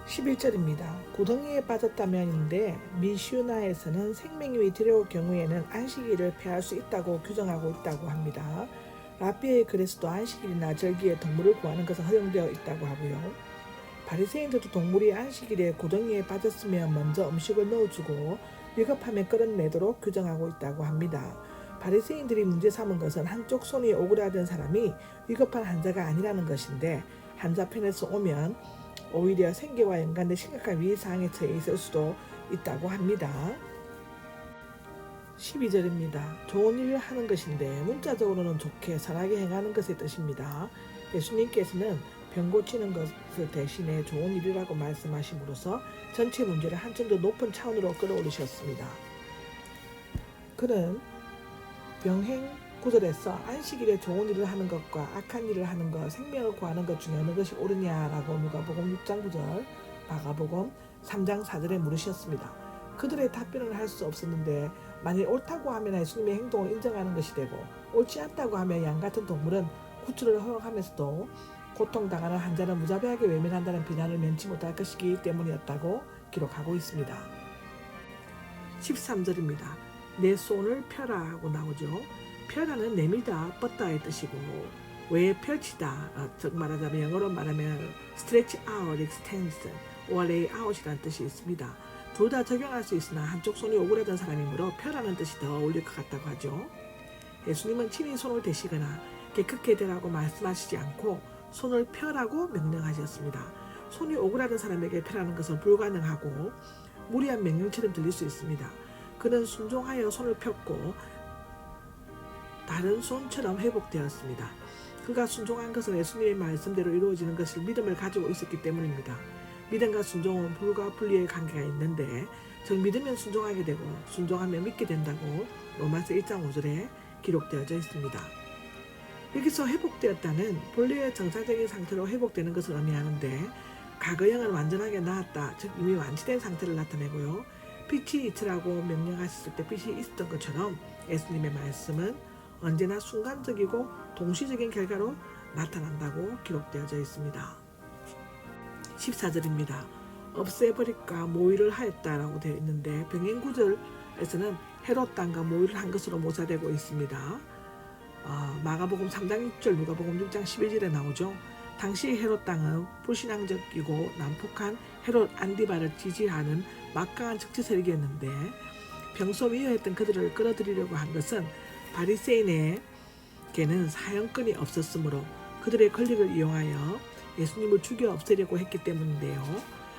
11절입니다. 고덩이에 빠졌다면인데 미슈나에서는 생명이 들어올 경우에는 안식일을 폐할 수 있다고 규정하고 있다고 합니다. 라비의 글에서도 안식일이나 절기에 동물을 구하는 것은 허용되어 있다고 하고요. 바리새인들도 동물이 안식일에 고덩이에 빠졌으면 먼저 음식을 넣어주고 위급하면 끌어내도록 규정하고 있다고 합니다. 바리새인들이 문제 삼은 것은 한쪽 손이 오그라든 사람이 위급한 환자가 아니라는 것인데 환자편에서 오면 오히려 생계와 연관된 심각한 위해사항에 처해 있을 수도 있다고 합니다. 12절입니다. 좋은 일을 하는 것인데 문자적으로는 좋게 선하게 행하는 것의 뜻입니다. 예수님께서는 병 고치는 것을 대신해 좋은 일이라고 말씀하심으로써 전체 문제를 한층 더 높은 차원으로 끌어올리셨습니다. 그는 병행 구절에서 안식일에 좋은 일을 하는 것과 악한 일을 하는 것, 생명을 구하는 것 중에 어느 것이 옳으냐라고 누가복음 6장 9절, 마가복음 3장 4절에 물으셨습니다. 그들의 답변을 할 수 없었는데 만일 옳다고 하면 예수님의 행동을 인정하는 것이 되고 옳지 않다고 하면 양 같은 동물은 구출을 허용하면서도 고통당하는 환자는 무자비하게 외면한다는 비난을 면치 못할 것이기 때문이었다고 기록하고 있습니다. 13절입니다. 내 손을 펴라 하고 나오죠. 펴라는 내밀다, 뻗다의 뜻이고 왜 펼치다, 즉 말하자면 영어로 말하면 stretch out, extend, or lay out이라는 뜻이 있습니다. 둘 다 적용할 수 있으나 한쪽 손이 오그라든 사람이므로 펴라는 뜻이 더 어울릴 것 같다고 하죠. 예수님은 친히 손을 대시거나 깨끗게 되라고 말씀하시지 않고 손을 펴라고 명령하셨습니다. 손이 오그라든 사람에게 펴라는 것은 불가능하고 무리한 명령처럼 들릴 수 있습니다. 그는 순종하여 손을 폈고 다른 손처럼 회복되었습니다. 그가 순종한 것은 예수님의 말씀대로 이루어지는 것을 믿음을 가지고 있었기 때문입니다. 믿음과 순종은 불과 분리의 관계가 있는데 즉 믿으면 순종하게 되고 순종하면 믿게 된다고 로마서 1장 5절에 기록되어져 있습니다. 여기서 회복되었다는 본래의 정상적인 상태로 회복되는 것을 의미하는데 과거형은 완전하게 나았다, 즉 이미 완치된 상태를 나타내고요. 빛이 있으라고 명령하셨을 때 빛이 있었던 것처럼 예수님의 말씀은 언제나 순간적이고 동시적인 결과로 나타난다고 기록되어져 있습니다. 14절입니다. 없애버릴까 모의를 하였다라고 되어 있는데 병행구절에서는 헤롯 땅과 모의를 한 것으로 묘사되고 있습니다. 마가복음 3장 6절, 누가복음 6장 11절에 나오죠. 당시 헤롯 땅은 불신앙적이고 난폭한 헤롯 안디바를 지지하는 막강한 정치 세력이었는데 평소 미워했던 그들을 끌어들이려고 한 것은 바리새인에게는 사형권이 없었으므로 그들의 권력을 이용하여 예수님을 죽여 없애려고 했기 때문인데요.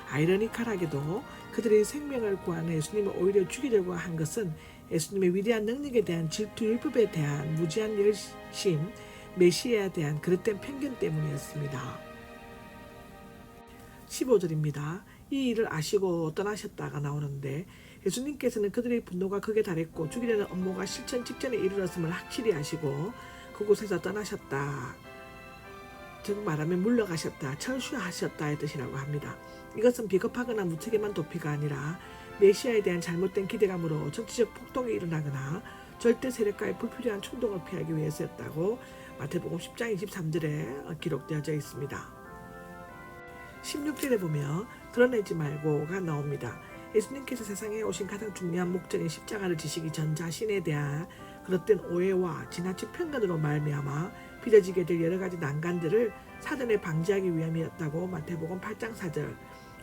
아이러니컬하게도 그들의 생명을 구하는 예수님을 오히려 죽이려고 한 것은 예수님의 위대한 능력에 대한 질투, 율법에 대한 무지한 열심, 메시아에 대한 그릇된 편견 때문이었습니다. 15절입니다. 이 일을 아시고 떠나셨다가 나오는데 예수님께서는 그들의 분노가 극에 달했고 죽이려는 업무가 실천 직전에 이르렀음을 확실히 아시고 그곳에서 떠나셨다. 즉 말하면 물러가셨다, 철수하셨다의 뜻이라고 합니다. 이것은 비겁하거나 무책임한 도피가 아니라 메시아에 대한 잘못된 기대감으로 정치적 폭동이 일어나거나 절대 세력과의 불필요한 충동을 피하기 위해서였다고 마태복음 10장 23절에 기록되어져 있습니다. 16절에 보면 드러내지 말고가 나옵니다. 예수님께서 세상에 오신 가장 중요한 목적인 십자가를 지시기 전 자신에 대한 그릇된 오해와 지나친 편견으로 말미암아 빚어지게 될 여러 가지 난관들을 사전에 방지하기 위함이었다고 마태복음 8장 4절,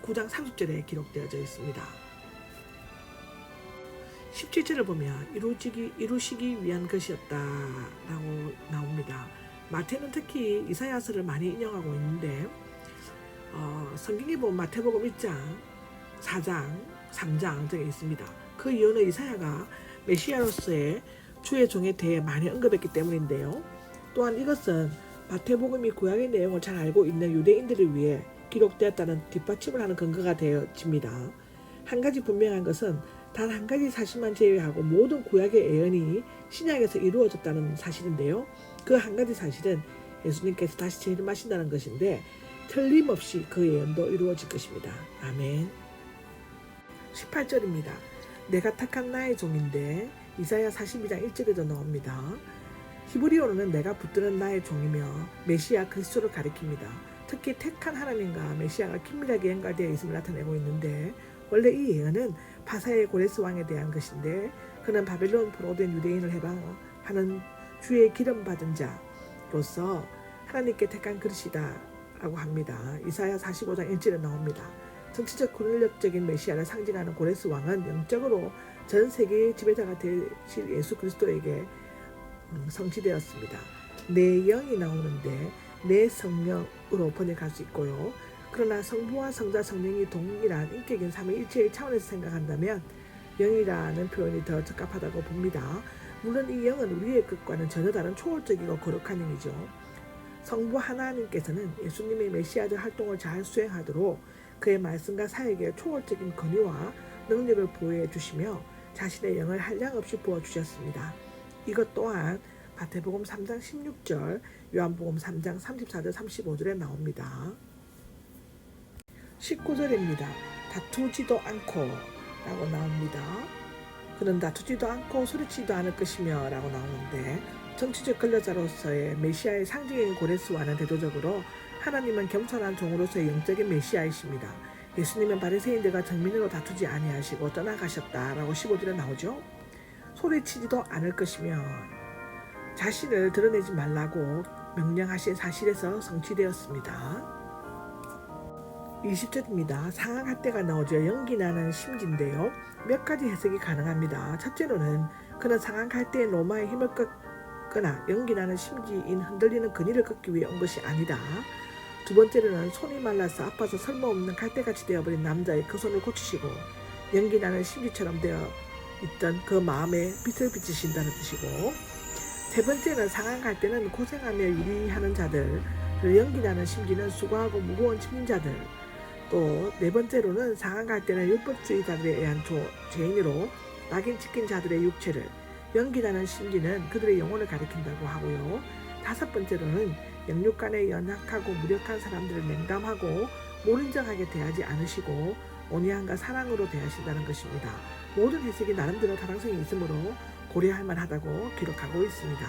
9장 30절에 기록되어져 있습니다. 17절을 보면 이루시기 위한 것이었다라고 나옵니다. 마태는 특히 이사야서를 많이 인용하고 있는데 성경에 보면 마태복음 1장, 4장, 3장 등에 있습니다. 그 이유는 이사야가 메시아로서의 주의 종에 대해 많이 언급했기 때문인데요. 또한 이것은 마태복음이 구약의 내용을 잘 알고 있는 유대인들을 위해 기록되었다는 뒷받침을 하는 근거가 되어집니다. 한 가지 분명한 것은 단 한 가지 사실만 제외하고 모든 구약의 예언이 신약에서 이루어졌다는 사실인데요. 그 한 가지 사실은 예수님께서 다시 재림하신다는 것인데 틀림없이 그 예언도 이루어질 것입니다. 아멘. 18절입니다. 내가 택한 나의 종인데 이사야 42장 1절에도 나옵니다. 히브리어로는 내가 붙드는 나의 종이며 메시아 그리스도를 가리킵니다. 특히 택한 하나님과 메시아가 긴밀하게 연관되어 있음을 나타내고 있는데, 원래 이 예언은 파사의 고레스 왕에 대한 것인데, 그는 바벨론 포로된 유대인을 해방하는 주의 기름 받은 자로서 하나님께 택한 그릇이다 라고 합니다. 이사야 45장 1절에 나옵니다. 정치적 권력적인 메시아를 상징하는 고레스 왕은 영적으로 전 세계의 지배자가 되실 예수 그리스도에게 성취되었습니다. 내 영이 나오는데 내 성령으로 번역할 수 있고요. 그러나 성부와 성자 성령이 동일한 인격인 삼위일체의 차원에서 생각한다면 영이라는 표현이 더 적합하다고 봅니다. 물론 이 영은 우리의 것과는 전혀 다른 초월적이고 거룩한 영이죠. 성부 하나님께서는 예수님의 메시아적 활동을 잘 수행하도록 그의 말씀과 사역에 초월적인 권위와 능력을 보여해 주시며 자신의 영을 한량없이 부어주셨습니다. 이것 또한 마태복음 3장 16절, 요한복음 3장 34절 35절에 나옵니다. 19절입니다. 다투지도 않고 라고 나옵니다. 그는 다투지도 않고 소리치지도 않을 것이며 라고 나오는데, 정치적 권력자로서의 메시아의 상징인 고레스와는 대조적으로 하나님은 겸손한 종으로서의 영적인 메시아이십니다. 예수님은 바리새인들과 정민으로 다투지 아니하시고 떠나가셨다라고 15절에 나오죠. 소리치지도 않을 것이며 자신을 드러내지 말라고 명령하신 사실에서 성취되었습니다. 20절입니다. 상황할 때가 나오죠. 연기나는 심지인데요. 몇 가지 해석이 가능합니다. 첫째로는 그는 상황할 때의 로마의 힘을 꺾거나 연기나는 심지인 흔들리는 근위를 꺾기 위해 온 것이 아니다. 두 번째로는 손이 말라서 아파서 쓸모없는 갈대같이 되어버린 남자의 그 손을 고치시고 연기나는 심지처럼 되어 있던 그 마음에 빛을 비치신다는 뜻이고, 세 번째는 상황할 때는 고생하며 유리하는 자들, 연기나는 심지는 수고하고 무거운 짐진 자들, 또 네 번째로는 상황할 때는 율법주의자들에 의한 죄인으로 낙인 찍힌 자들의 육체를, 연기나는 심지는 그들의 영혼을 가리킨다고 하고요. 다섯 번째로는 영육간에 연약하고 무력한 사람들을 냉담하고 모른적하게 대하지 않으시고 온유함과 사랑으로 대하신다는 것입니다. 모든 해석이 나름대로 타당성이 있으므로 고려할 만하다고 기록하고 있습니다.